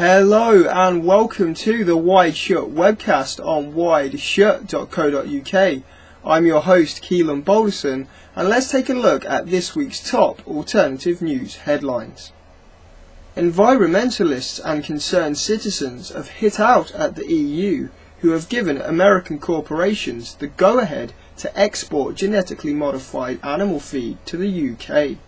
Hello and welcome to the WideShut webcast on wideshut.co.uk. I'm your host Keelan Boulderson, and let's take a look at this week's top alternative news headlines. Environmentalists and concerned citizens have hit out at the EU, who have given American corporations the go-ahead to export genetically modified animal feed to the UK.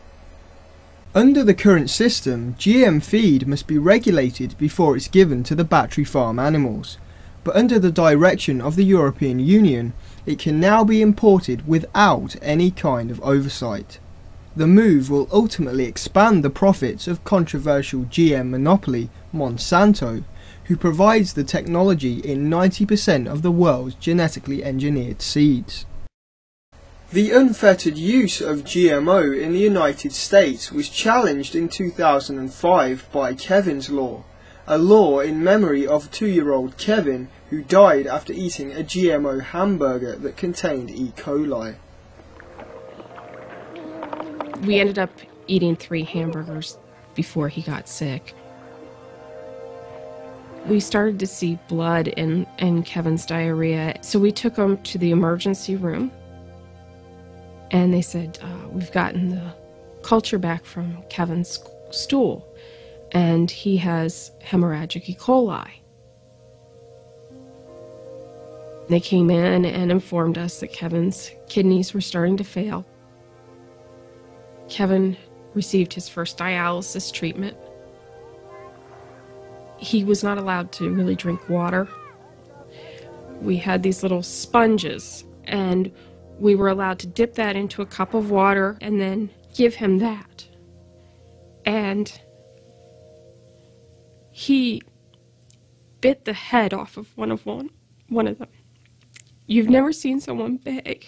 Under the current system, GM feed must be regulated before it's given to the battery farm animals, but under the direction of the European Union, it can now be imported without any kind of oversight. The move will ultimately expand the profits of controversial GM monopoly Monsanto, who provides the technology in 90% of the world's genetically engineered seeds. The unfettered use of GMO in the United States was challenged in 2005 by Kevin's Law, a law in memory of 2-year-old Kevin who died after eating a GMO hamburger that contained E. coli. We ended up eating 3 hamburgers before he got sick. We started to see blood in Kevin's diarrhea, so we took him to the emergency room. And they said, we've gotten the culture back from Kevin's stool, and he has hemorrhagic E. coli. They came in and informed us that Kevin's kidneys were starting to fail. Kevin received his first dialysis treatment. He was not allowed to really drink water. We had these little sponges, and we were allowed to dip that into a cup of water and then give him that. And he bit the head off of one of them. You've never seen someone beg.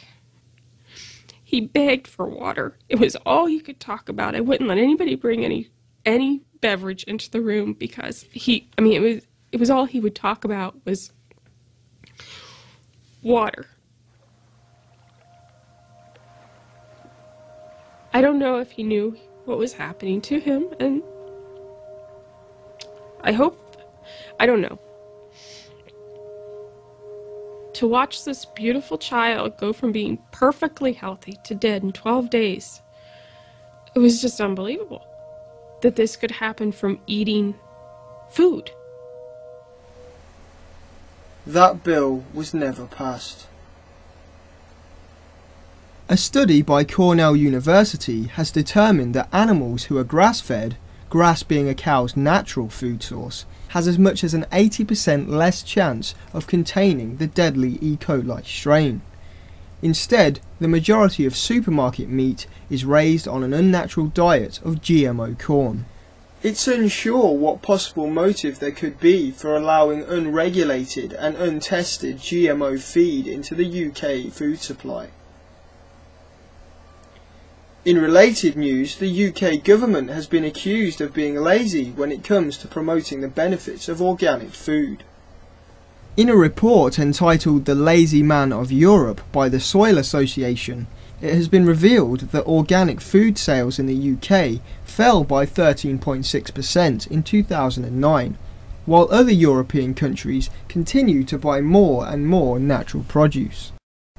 He begged for water. It was all he could talk about. I wouldn't let anybody bring any beverage into the room because it was all he would talk about was water. I don't know if he knew what was happening to him, and I don't know. To watch this beautiful child go from being perfectly healthy to dead in 12 days, it was just unbelievable that this could happen from eating food. That bill was never passed. A study by Cornell University has determined that animals who are grass-fed, grass being a cow's natural food source, has as much as an 80% less chance of containing the deadly E. coli strain. Instead, the majority of supermarket meat is raised on an unnatural diet of GMO corn. It's unsure what possible motive there could be for allowing unregulated and untested GMO feed into the UK food supply. In related news, the UK government has been accused of being lazy when it comes to promoting the benefits of organic food. In a report entitled The Lazy Man of Europe by the Soil Association, it has been revealed that organic food sales in the UK fell by 13.6% in 2009, while other European countries continue to buy more and more natural produce.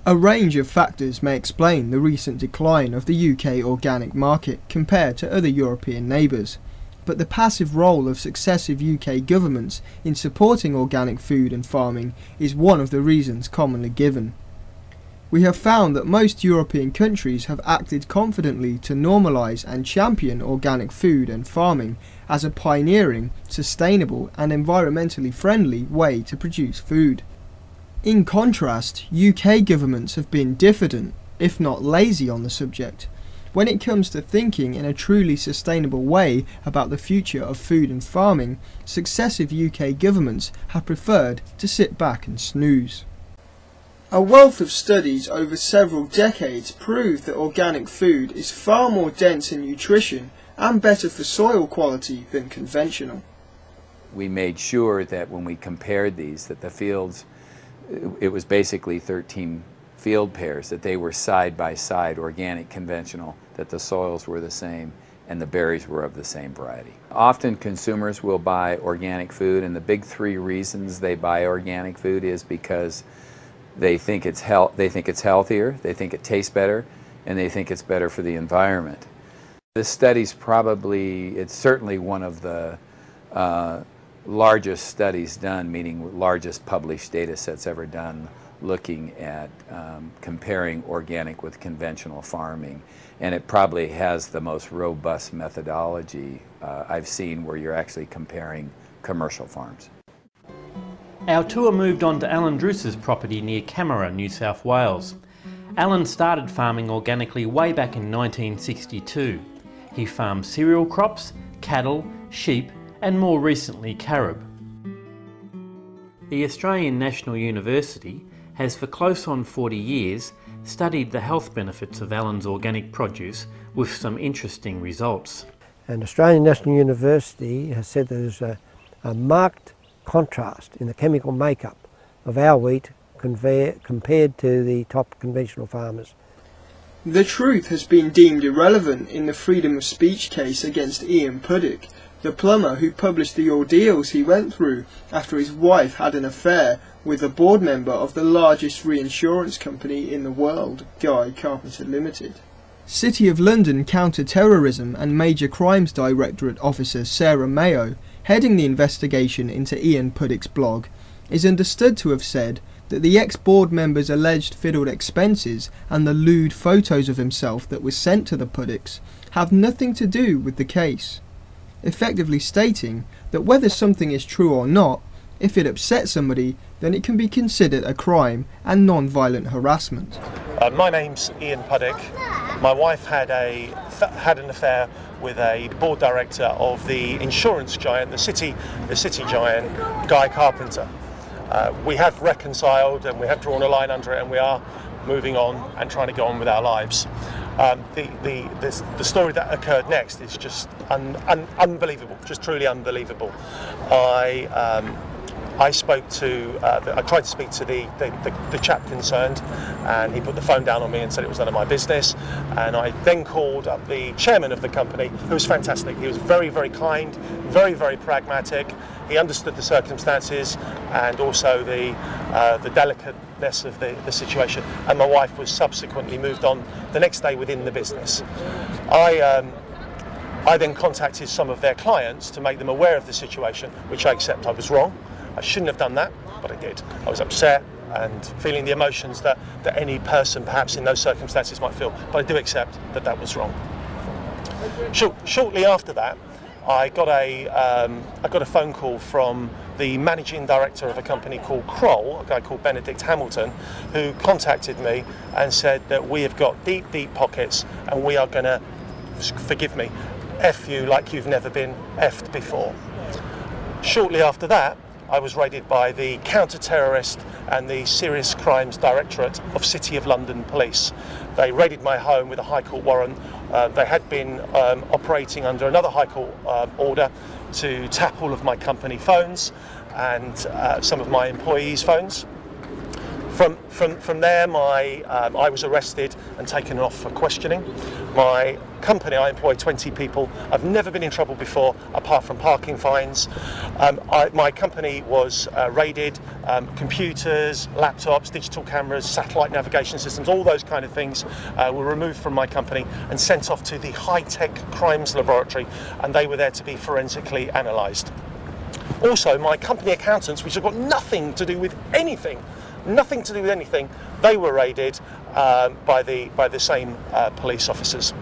A range of factors may explain the recent decline of the UK organic market compared to other European neighbours, but the passive role of successive UK governments in supporting organic food and farming is one of the reasons commonly given. We have found that most European countries have acted confidently to normalise and champion organic food and farming as a pioneering, sustainable and environmentally friendly way to produce food. In contrast, UK governments have been diffident, if not lazy on the subject, when it comes to thinking in a truly sustainable way about the future of food and farming. Successive UK governments have preferred to sit back and snooze. A wealth of studies over several decades prove that organic food is far more dense in nutrition and better for soil quality than conventional. We made sure that when we compared these, that the fields, it was basically 13 field pairs, that they were side by side, organic, conventional, that the soils were the same, and the berries were of the same variety. Often consumers will buy organic food, and the big three reasons they buy organic food is because they think it's healthier, they think it tastes better, and they think it's better for the environment. This study's it's certainly one of the largest studies done, meaning largest published data sets ever done, looking at comparing organic with conventional farming. And it probably has the most robust methodology I've seen where you're actually comparing commercial farms. Our tour moved on to Alan Druce's property near Camera, New South Wales. Alan started farming organically way back in 1962. He farmed cereal crops, cattle, sheep and more recently carob. The Australian National University has for close on 40 years studied the health benefits of Alan's organic produce with some interesting results. And Australian National University has said there's a marked contrast in the chemical makeup of our wheat compared to the top conventional farmers. The truth has been deemed irrelevant in the freedom of speech case against Ian Puddick, the plumber who published the ordeals he went through after his wife had an affair with a board member of the largest reinsurance company in the world, Guy Carpenter Limited. City of London Counter-Terrorism and Major Crimes Directorate Officer Sarah Mayo, heading the investigation into Ian Puddick's blog, is understood to have said that the ex-board member's alleged fiddled expenses and the lewd photos of himself that were sent to the Puddicks have nothing to do with the case, effectively stating that whether something is true or not, if it upsets somebody, then it can be considered a crime and non-violent harassment. My name's Ian Puddick. My wife had an affair with a board director of the insurance giant, the city giant, Guy Carpenter. We have reconciled and we have drawn a line under it, and we are moving on and trying to go on with our lives. The story that occurred next is just unbelievable, just truly unbelievable. I spoke to, I tried to speak to the chap concerned, and he put the phone down on me and said it was none of my business. And I then called up the chairman of the company, who was fantastic. He was very, very kind, very, very pragmatic. He understood the circumstances and also the delicateness of the situation. And my wife was subsequently moved on the next day within the business. I then contacted some of their clients to make them aware of the situation, which I accept I was wrong. I shouldn't have done that, but I did. I was upset and feeling the emotions that any person perhaps in those circumstances might feel, but I do accept that that was wrong. Shortly after that, I got a phone call from the managing director of a company called Kroll, a guy called Benedict Hamilton, who contacted me and said that we have got deep, deep pockets and we are going to, forgive me, F you like you've never been F'd before. Shortly after that, I was raided by the Counter-Terrorist and the Serious Crimes Directorate of City of London Police. They raided my home with a High Court warrant. They had been operating under another High Court order to tap all of my company phones and some of my employees' phones. From there, I was arrested and taken off for questioning. My company, I employ 20 people. I've never been in trouble before, apart from parking fines. My company was raided. Computers, laptops, digital cameras, satellite navigation systems, all those kind of things were removed from my company and sent off to the high-tech crimes laboratory, and they were there to be forensically analysed. Also, my company accountants, which have got nothing to do with anything, they were raided by the same police officers.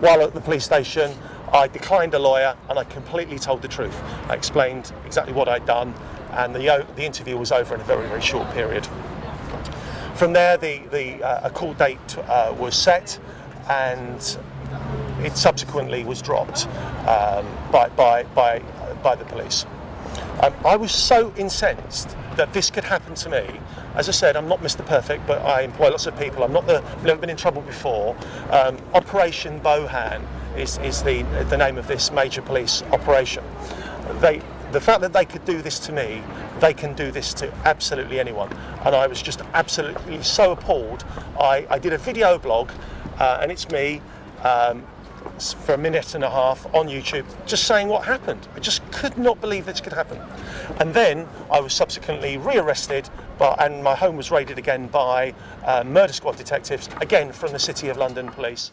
While at the police station, I declined a lawyer and I completely told the truth. I explained exactly what I'd done, and the interview was over in a very, very short period. From there, a court date was set, and it subsequently was dropped by the police. I was so incensed that this could happen to me. As I said, I'm not Mr. Perfect, but I employ lots of people. I've never been in trouble before. Operation Bohan is the name of this major police operation. The fact that they could do this to me, they can do this to absolutely anyone. And I was just absolutely so appalled. I did a video blog, and it's me for a minute and a half on YouTube, just saying what happened. I just could not believe this could happen. And then I was subsequently rearrested, and my home was raided again by murder squad detectives, again from the City of London Police.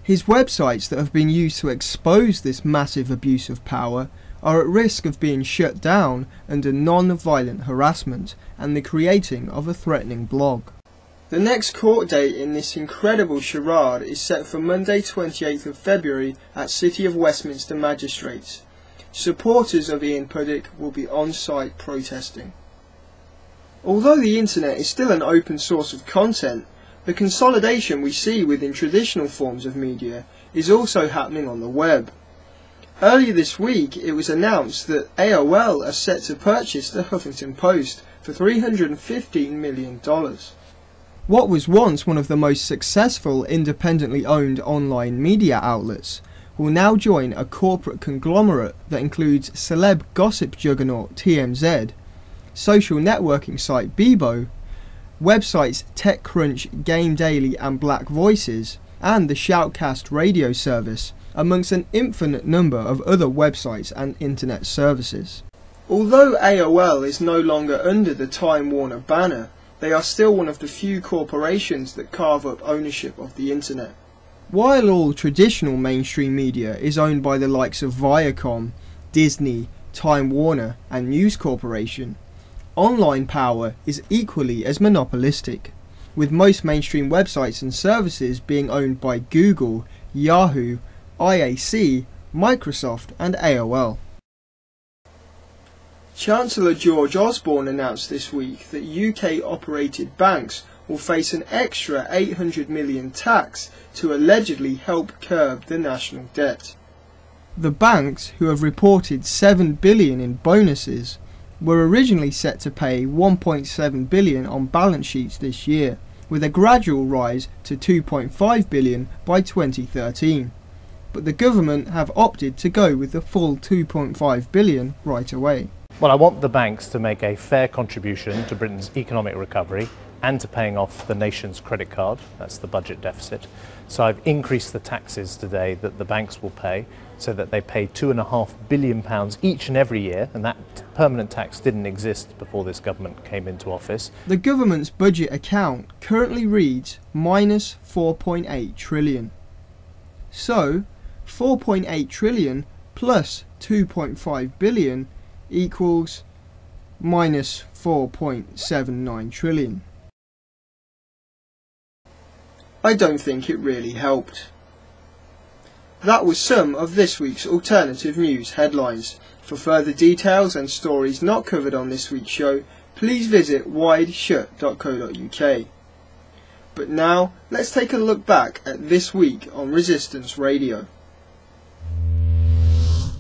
His websites that have been used to expose this massive abuse of power are at risk of being shut down under non-violent harassment and the creating of a threatening blog. The next court date in this incredible charade is set for Monday 28th of February at City of Westminster Magistrates. Supporters of Ian Puddick will be on site protesting. Although the internet is still an open source of content, the consolidation we see within traditional forms of media is also happening on the web. Earlier this week it was announced that AOL are set to purchase the Huffington Post for $315 million. What was once one of the most successful independently owned online media outlets will now join a corporate conglomerate that includes celeb gossip juggernaut TMZ, social networking site Bebo, websites TechCrunch, Game Daily and Black Voices, and the Shoutcast radio service, amongst an infinite number of other websites and internet services. Although AOL is no longer under the Time Warner banner, they are still one of the few corporations that carve up ownership of the internet. While all traditional mainstream media is owned by the likes of Viacom, Disney, Time Warner and News Corporation, online power is equally as monopolistic, with most mainstream websites and services being owned by Google, Yahoo, IAC, Microsoft and AOL. Chancellor George Osborne announced this week that UK-operated banks will face an extra $800 million tax to allegedly help curb the national debt. The banks, who have reported $7 billion in bonuses, were originally set to pay $1.7 billion on balance sheets this year, with a gradual rise to $2.5 billion by 2013. But the government have opted to go with the full $2.5 billion right away. Well, I want the banks to make a fair contribution to Britain's economic recovery and to paying off the nation's credit card, that's the budget deficit. So I've increased the taxes today that the banks will pay so that they pay £2.5 billion each and every year, and that permanent tax didn't exist before this government came into office. The government's budget account currently reads minus 4.8 trillion. So 4.8 trillion plus 2.5 billion equals minus 4.79 trillion. I don't think it really helped. That was some of this week's alternative news headlines. For further details and stories not covered on this week's show, please visit WideShut.co.uk. But now, let's take a look back at this week on Resistance Radio.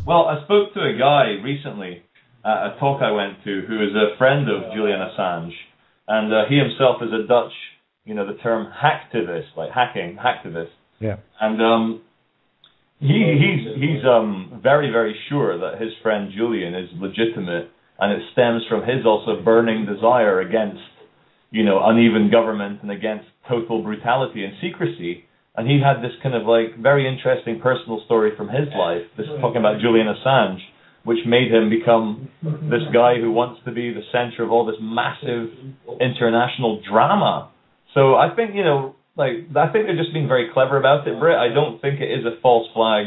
Well, I spoke to a guy recently at a talk I went to who is a friend of Julian Assange, and he himself is a Dutch, the term hacktivist, like hacking, hacktivist. Yeah. And he's very, very sure that his friend Julian is legitimate, and it stems from his also burning desire against, uneven government and against total brutality and secrecy. And he had this kind of very interesting personal story from his life, this talking about Julian Assange, which made him become this guy who wants to be the center of all this massive international drama. So I think, I think they're just being very clever about it, Britt. I don't think it is a false flag,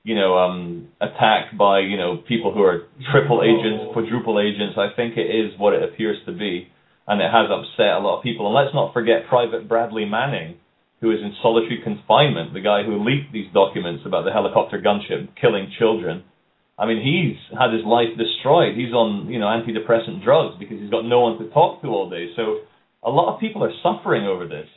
attack by, people who are triple agents, quadruple agents. I think it is what it appears to be, and it has upset a lot of people. And let's not forget Private Bradley Manning, who is in solitary confinement, the guy who leaked these documents about the helicopter gunship killing children. I mean, he's had his life destroyed. He's on, antidepressant drugs because he's got no one to talk to all day. So a lot of people are suffering over this.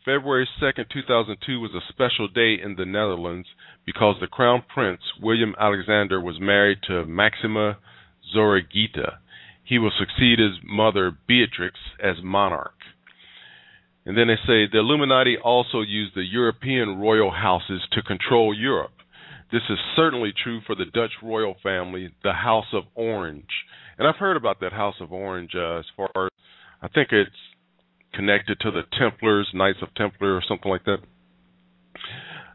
February 2nd, 2002 was a special day in the Netherlands because the Crown Prince, William Alexander, was married to Maxima Zorreguieta. He will succeed his mother, Beatrix, as monarch. And then they say the Illuminati also used the European royal houses to control Europe. This is certainly true for the Dutch royal family, the House of Orange. And I've heard about that House of Orange as far as, I think it's connected to the Templars, Knights of Templar or something like that.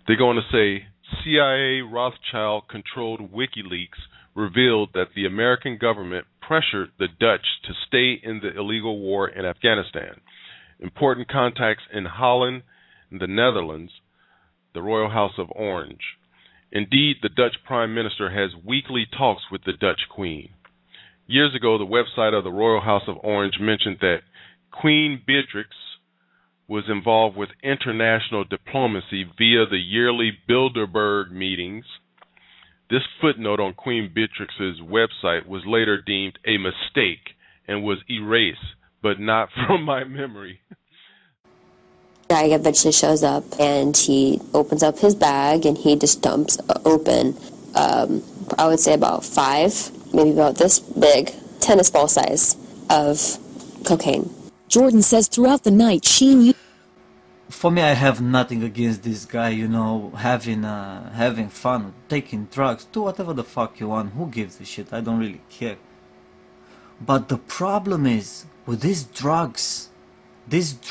They go on to say, CIA Rothschild-controlled WikiLeaks revealed that the American government pressured the Dutch to stay in the illegal war in Afghanistan. Important contacts in Holland and the Netherlands, the Royal House of Orange. Indeed, the Dutch Prime Minister has weekly talks with the Dutch Queen. Years ago, the website of the Royal House of Orange mentioned that Queen Beatrix was involved with international diplomacy via the yearly Bilderberg meetings. This footnote on Queen Beatrix's website was later deemed a mistake and was erased, but not from my memory. Guy eventually shows up and he opens up his bag and he just dumps open, I would say about 5, maybe about this big, tennis ball size of cocaine. Jordan says throughout the night she knew. For me, I have nothing against this guy, you know, having fun, taking drugs, do whatever the fuck you want, who gives a shit, I don't really care. But the problem is, with these drugs, they said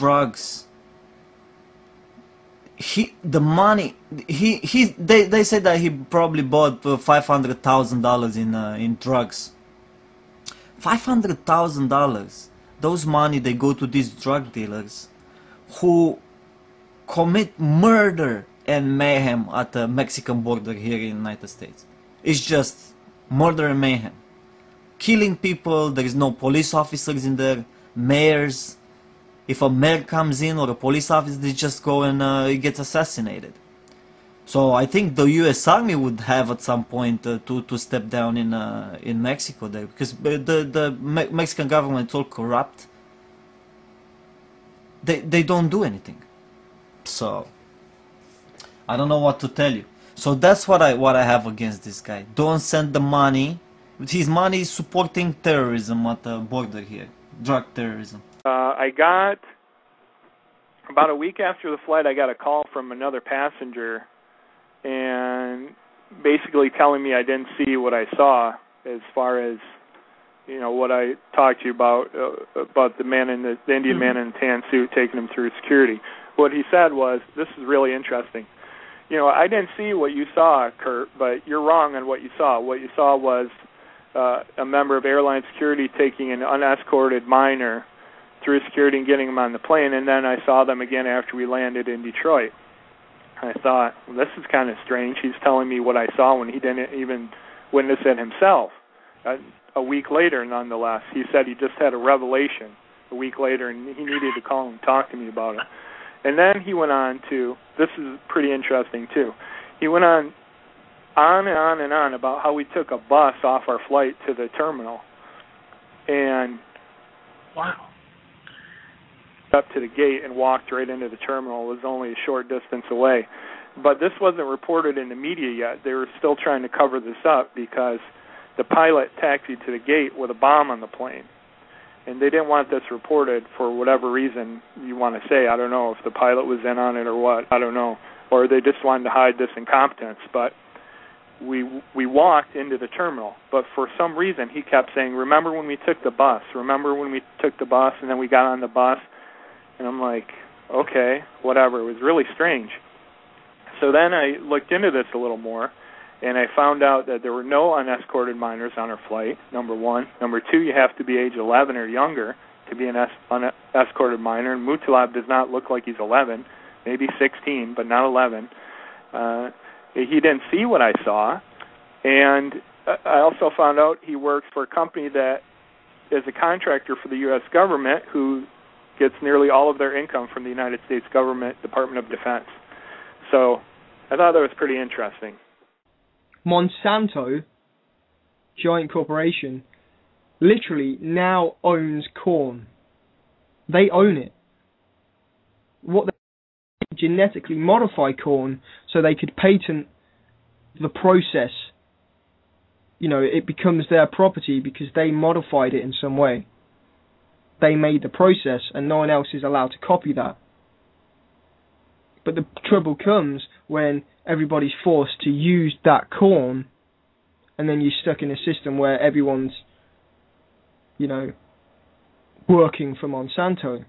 that he probably bought $500,000 in drugs. $500,000, those money they go to these drug dealers who commit murder and mayhem at the Mexican border here in the United States. It's just murder and mayhem. Killing people, there is no police officers in there, mayors. If a mayor comes in or a police officer, they just go and he gets assassinated. So I think the U.S. Army would have at some point to step down in Mexico there, because the Mexican government is all corrupt. They don't do anything. So I don't know what to tell you. So that's what I have against this guy. Don't send the money. His money is supporting terrorism at the border here, drug terrorism. I got, about a week after the flight, I got a call from another passenger and basically telling me I didn't see what I saw as far as, you know, what I talked to you about the man in the Indian man in the tan suit taking him through security. What he said was, this is really interesting. You know, I didn't see what you saw, Kurt, but you're wrong on what you saw. What you saw was a member of airline security taking an unescorted minor through security and getting him on the plane, and then I saw them again after we landed in Detroit. I thought, well, this is kind of strange. He's telling me what I saw when he didn't even witness it himself. A week later, nonetheless, he said he just had a revelation a week later, and he needed to call and talk to me about it. And then he went on to, this is pretty interesting too, he went on and on and on about how we took a bus off our flight to the terminal. And wow. Up to the gate and walked right into the terminal. It was only a short distance away. But this wasn't reported in the media yet. They were still trying to cover this up because the pilot taxied to the gate with a bomb on the plane. And they didn't want this reported for whatever reason you want to say. I don't know if the pilot was in on it or what. I don't know. Or they just wanted to hide this incompetence. But we walked into the terminal. But for some reason, he kept saying, remember when we took the bus? Remember when we took the bus and then we got on the bus? And I'm like, okay, whatever. It was really strange. So then I looked into this a little more, and I found out that there were no unescorted minors on our flight, number one. Number two, you have to be age 11 or younger to be an unescorted minor, and Mutalab does not look like he's 11, maybe 16, but not 11. He didn't see what I saw, and I also found out he works for a company that is a contractor for the U.S. government who gets nearly all of their income from the United States government, Department of Defense. So I thought that was pretty interesting. Monsanto, giant corporation, literally now owns corn. They own it. What they genetically modify corn so they could patent the process. You know, it becomes their property because they modified it in some way. They made the process and no one else is allowed to copy that. But the trouble comes when everybody's forced to use that corn, and then you're stuck in a system where everyone's, you know, working for Monsanto.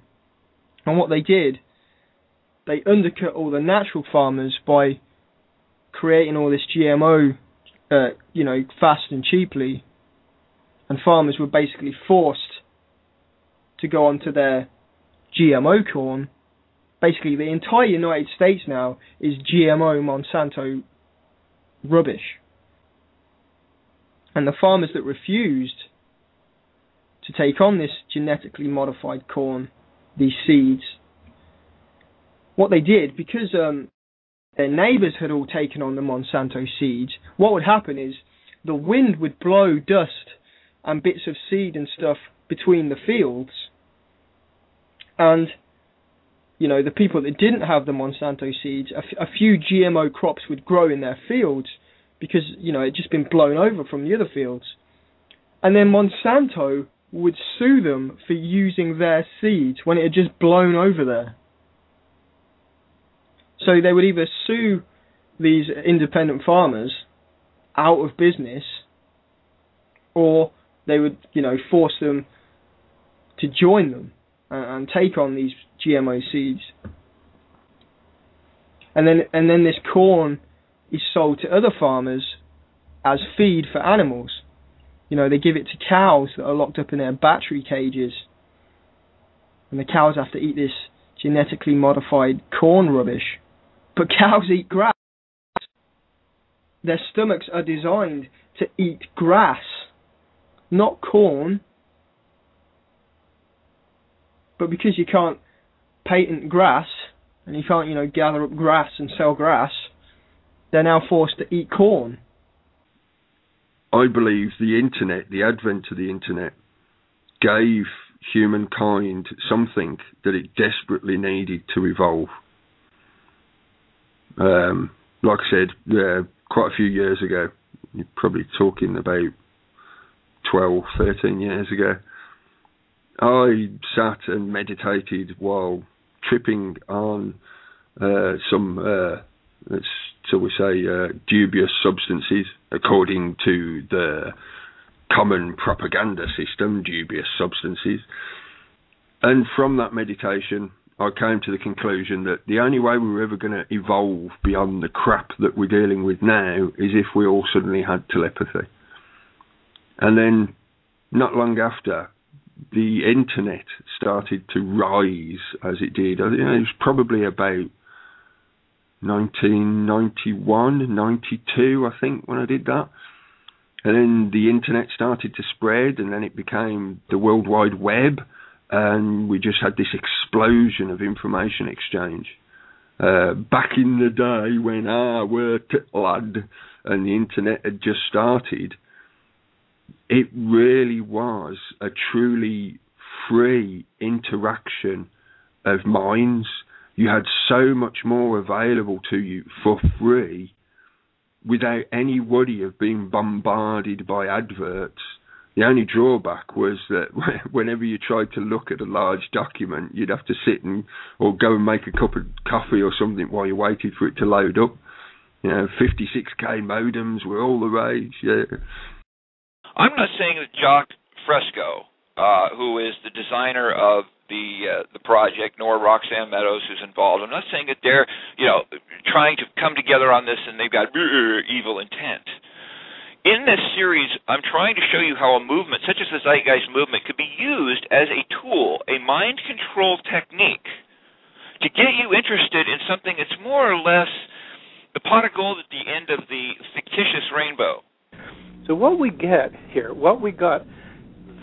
And what they did, they undercut all the natural farmers by creating all this GMO, fast and cheaply, and farmers were basically forced to go onto their GMO corn. Basically, the entire United States now is GMO Monsanto rubbish. And the farmers that refused to take on this genetically modified corn, these seeds, what they did, because their neighbours had all taken on the Monsanto seeds, what would happen is the wind would blow dust and bits of seed and stuff between the fields, and the people that didn't have the Monsanto seeds, a few GMO crops would grow in their fields because it'd just been blown over from the other fields, and then Monsanto would sue them for using their seeds when it had just blown over there. So they would either sue these independent farmers out of business, or they would, force them to join them and take on these GMO seeds. And then this corn is sold to other farmers as feed for animals. They give it to cows that are locked up in their battery cages, and the cows have to eat this genetically modified corn rubbish. But cows eat grass. Their stomachs are designed to eat grass, not corn. But because you can't patent grass, and you can't, gather up grass and sell grass, they're now forced to eat corn. I believe the internet, the advent of the internet, gave humankind something that it desperately needed to evolve. Like I said, quite a few years ago, you're probably talking about 12, 13 years ago, I sat and meditated while tripping on some, shall we say, dubious substances, according to the common propaganda system, dubious substances. And from that meditation, I came to the conclusion that the only way we were ever going to evolve beyond the crap that we're dealing with now is if we all suddenly had telepathy. And then, not long after, the internet started to rise as it did. It was probably about 1991, 92, I think, when I did that. And then the internet started to spread, and then it became the World Wide Web, and we just had this explosion of information exchange. Back in the day when I were lad and the internet had just started, it really was a truly free interaction of minds. You had so much more available to you for free without any worry of being bombarded by adverts. The only drawback was that whenever you tried to look at a large document, you'd have to sit or go and make a cup of coffee or something while you waited for it to load up. 56K modems were all the rage, yeah. I'm not saying that Jock Fresco, who is the designer of the project, nor Roxanne Meadows, who's involved, I'm not saying that they're trying to come together on this and they've got evil intent. In this series, I'm trying to show you how a movement such as the Zeitgeist movement could be used as a tool, a mind control technique, to get you interested in something that's more or less the pot of gold at the end of the fictitious rainbow. So what we get here, what we got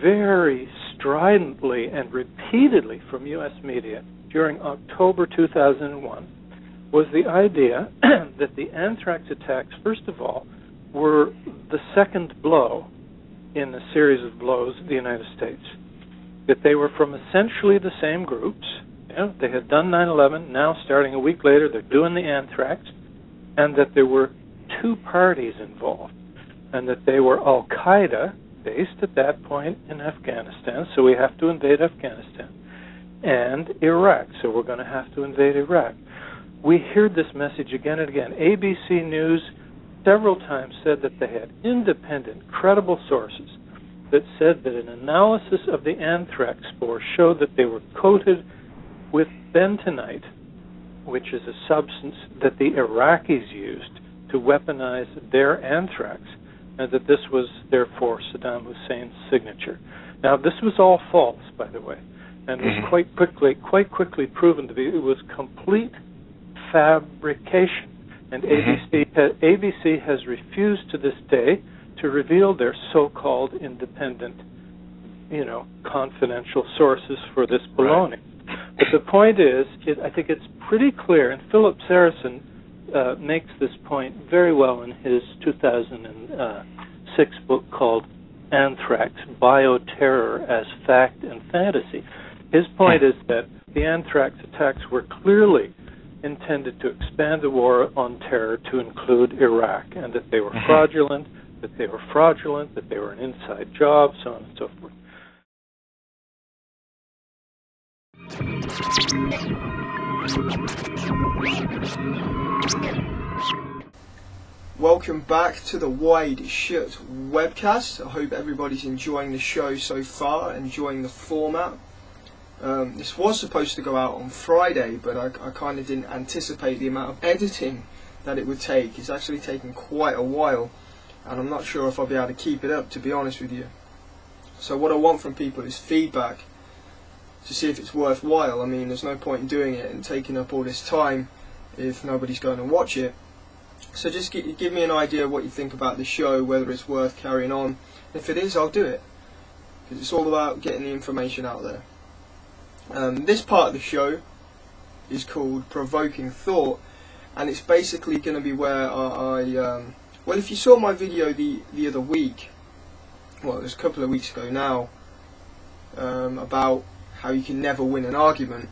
very stridently and repeatedly from U.S. media during October 2001 was the idea that the anthrax attacks, first of all, were the second blow in a series of blows in the United States. That they were from essentially the same groups. They had done 9/11, now starting a week later they're doing the anthrax, and that there were two parties involved, and that they were Al-Qaeda, based at that point in Afghanistan, so we have to invade Afghanistan, and Iraq, so we're going to have to invade Iraq. We heard this message again and again. ABC News several times said that they had independent, credible sources that said that an analysis of the anthrax spores showed that they were coated with bentonite, which is a substance that the Iraqis used to weaponize their anthrax, and that this was therefore Saddam Hussein's signature. Now, this was all false, by the way, and was quite quickly proven to be, it was complete fabrication. And ABC has refused to this day to reveal their so-called independent, confidential sources for this baloney. But the point is, I think it's pretty clear, and Philip Saracen makes this point very well in his 2006 book called Anthrax, Bioterror as Fact and Fantasy. His point is that the anthrax attacks were clearly intended to expand the war on terror to include Iraq, and that they were fraudulent, that they were an inside job, so on and so forth. Welcome back to the WideShut webcast. I hope everybody's enjoying the show so far, enjoying the format. This was supposed to go out on Friday, but I kind of didn't anticipate the amount of editing that it would take. It's actually taken quite a while, and I'm not sure if I'll be able to keep it up, to be honest with you. So what I want from people is feedback to see if it's worthwhile. I mean, there's no point in doing it and taking up all this time if nobody's going to watch it. So just give me an idea of what you think about the show, whether it's worth carrying on. If it is, I'll do it, because it's all about getting the information out there. This part of the show is called Provoking Thought, and it's basically going to be where well, if you saw my video the other week, well, it was a couple of weeks ago now, about how you can never win an argument,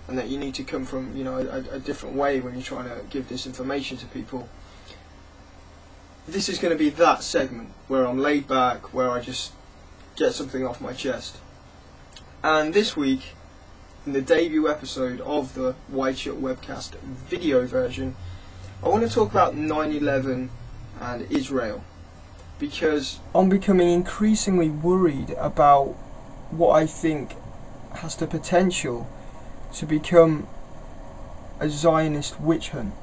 and that you need to come from a different way when you're trying to give this information to people. This is going to be that segment where I'm laid back, where I just get something off my chest. And this week, in the debut episode of the WideShut webcast video version, I want to talk about 9/11 and Israel, because I'm becoming increasingly worried about what I think has the potential to become a Zionist witch hunt.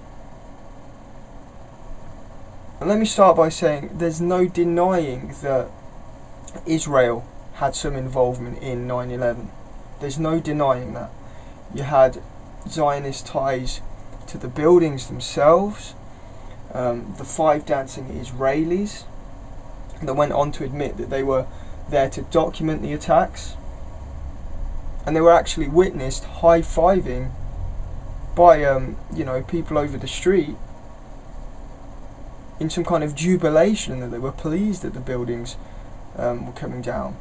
And let me start by saying there's no denying that Israel had some involvement in 9/11. There's no denying that. You had Zionist ties to the buildings themselves, the 5 dancing Israelis that went on to admit that they were there to document the attacks, and they were actually witnessed high-fiving by people over the street in some kind of jubilation that they were pleased that the buildings were coming down.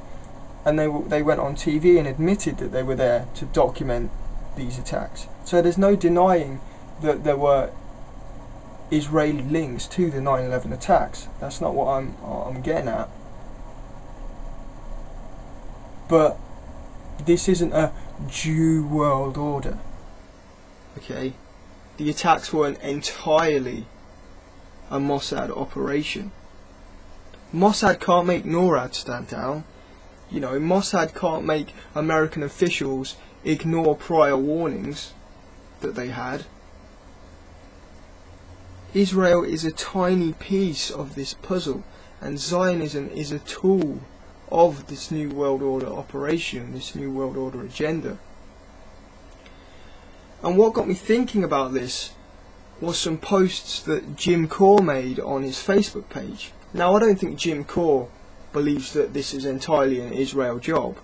And they went on TV and admitted that they were there to document these attacks. So there's no denying that there were Israeli links to the 9/11 attacks. That's not what I'm getting at. But this isn't a Jew world order. Okay, the attacks weren't entirely a Mossad operation. Mossad can't make NORAD stand down. Mossad can't make American officials ignore prior warnings that they had. Israel is a tiny piece of this puzzle, and Zionism is a tool of this New World Order operation, this New World Order agenda. And what got me thinking about this was some posts that Jim Core made on his Facebook page. Now, I don't think Jim Core believes that this is entirely an Israel job.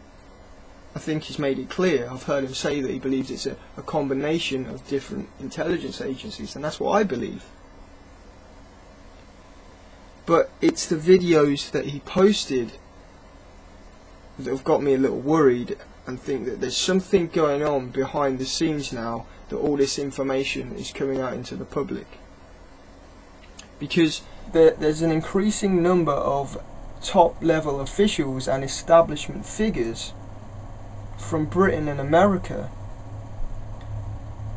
I think he's made it clear. I've heard him say that he believes it's a combination of different intelligence agencies, and that's what I believe. But it's the videos that he posted that have got me a little worried, and think that there's something going on behind the scenes now, that all this information is coming out into the public. Because there's an increasing number of top level officials and establishment figures from Britain and America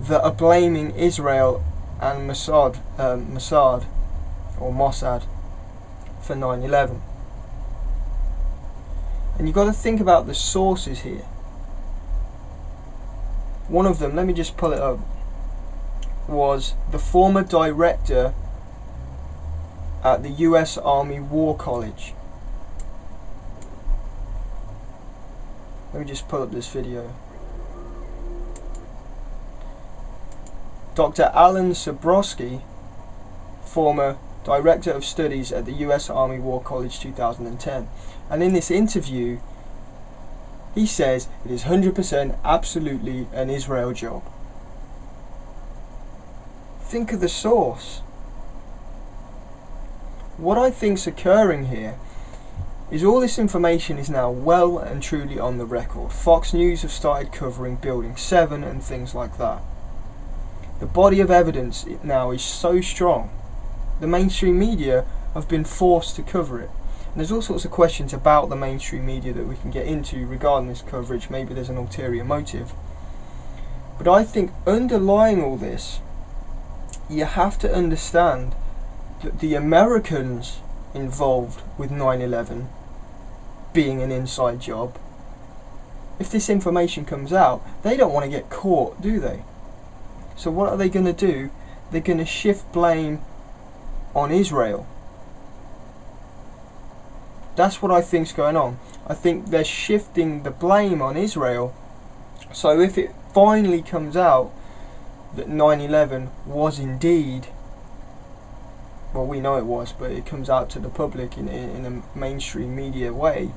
that are blaming Israel and Mossad for 9/11. And you've got to think about the sources here. One of them, let me just pull it up, was the former director at the US Army War College. Let me just pull up this video. Dr. Alan Sabrowski, former Director of Studies at the US Army War College 2010. And in this interview, he says it is 100% absolutely an Israel job. Think of the source. What I think's occurring here is all this information is now well and truly on the record. Fox News have started covering Building 7 and things like that. The body of evidence now is so strong. The mainstream media have been forced to cover it. And there's all sorts of questions about the mainstream media that we can get into regarding this coverage. Maybe there's an ulterior motive. But I think underlying all this, you have to understand that the Americans involved with 9/11 being an inside job, if this information comes out, they don't want to get caught, do they? So what are they going to do? They're going to shift blame on Israel. That's what I think's going on. I think they're shifting the blame on Israel. So if it finally comes out that 9/11 was indeed, well, we know it was, but it comes out to the public in a mainstream media way,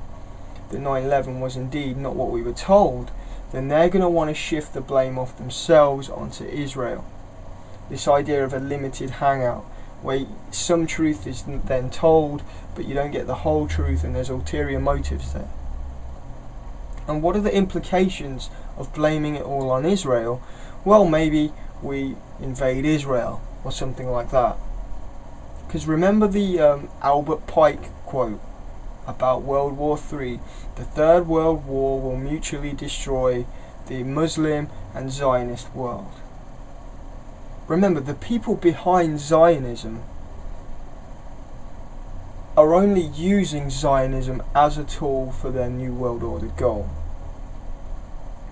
that 9/11 was indeed not what we were told, then they're going to want to shift the blame off themselves onto Israel. This idea of a limited hangout, where some truth is then told, but you don't get the whole truth and there's ulterior motives there. And what are the implications of blaming it all on Israel? Well, maybe we invade Israel or something like that. Because remember the Albert Pike quote about World War III, the Third World War will mutually destroy the Muslim and Zionist world. Remember, the people behind Zionism are only using Zionism as a tool for their New World Order goal.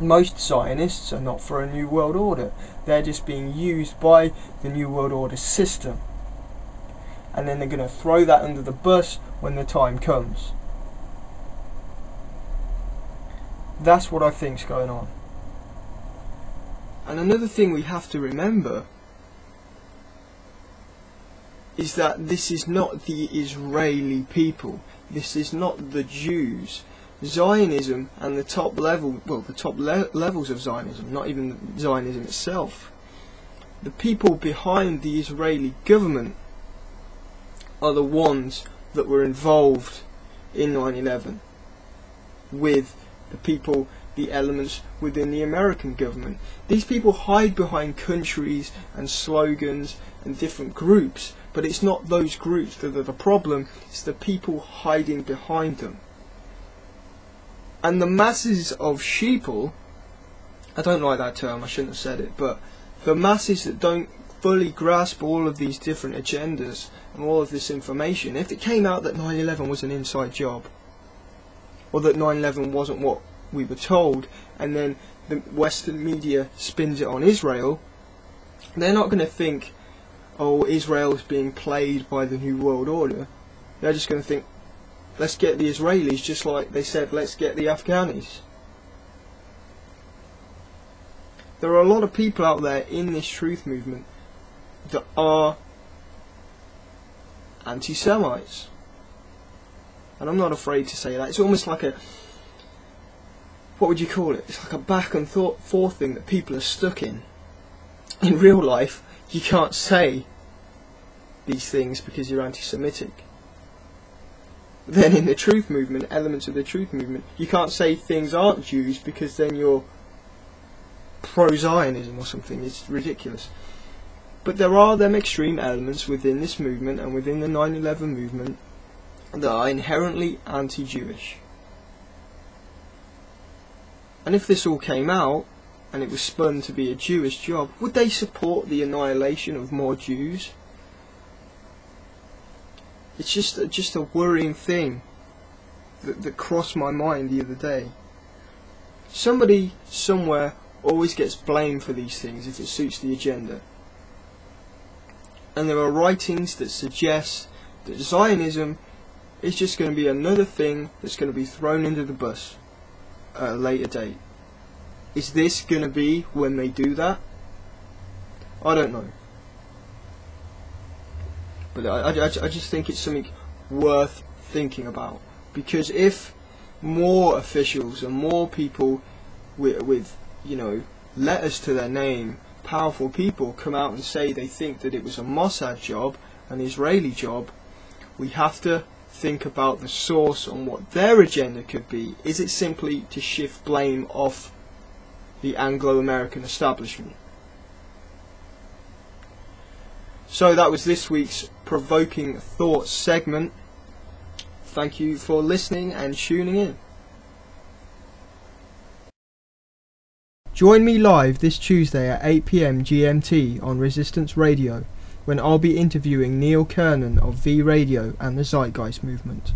Most Zionists are not for a New World Order. They're just being used by the New World Order system. And then they're going to throw that under the bus when the time comes. That's what I think's going on. And another thing we have to remember is that this is not the Israeli people. This is not the Jews. Zionism and the top level, well, the top levels of Zionism, not even Zionism itself, the people behind the Israeli government are the ones that were involved in 9/11 with the people, the elements within the American government. These people hide behind countries and slogans and different groups, but it's not those groups that are the problem, it's the people hiding behind them. And the masses of sheeple, I don't like that term, I shouldn't have said it, but the masses that don't fully grasp all of these different agendas and all of this information, if it came out that 9/11 was an inside job, or that 9/11 wasn't what we were told, and then the Western media spins it on Israel, they're not going to think, oh, Israel is being played by the New World Order. They're just going to think, let's get the Israelis, just like they said, let's get the Afghanis. There are a lot of people out there in this truth movement that are anti-Semites. And I'm not afraid to say that. It's almost like a, what would you call it? It's like a back and forth thing that people are stuck in. In real life, you can't say these things because you're anti-Semitic. Then in the truth movement, elements of the truth movement, you can't say things aren't Jews because then you're pro-Zionism or something. It's ridiculous. But there are them extreme elements within this movement and within the 9/11 movement that are inherently anti-Jewish. And if this all came out and it was spun to be a Jewish job, would they support the annihilation of more Jews? It's just a worrying thing that crossed my mind the other day. Somebody somewhere always gets blamed for these things if it suits the agenda. And there are writings that suggest that Zionism is just going to be another thing that's going to be thrown into the bus at a later date. Is this going to be when they do that? I don't know. But I just think it's something worth thinking about. Because if more officials and more people with you know, letters to their name, powerful people, come out and say they think that it was a Mossad job, an Israeli job, we have to think about the source on what their agenda could be. Is it simply to shift blame off the Anglo-American establishment? So that was this week's Provoking Thoughts segment. Thank you for listening and tuning in. Join me live this Tuesday at 8 PM GMT on Resistance Radio, when I'll be interviewing Neil Kernan of V Radio and the Zeitgeist Movement.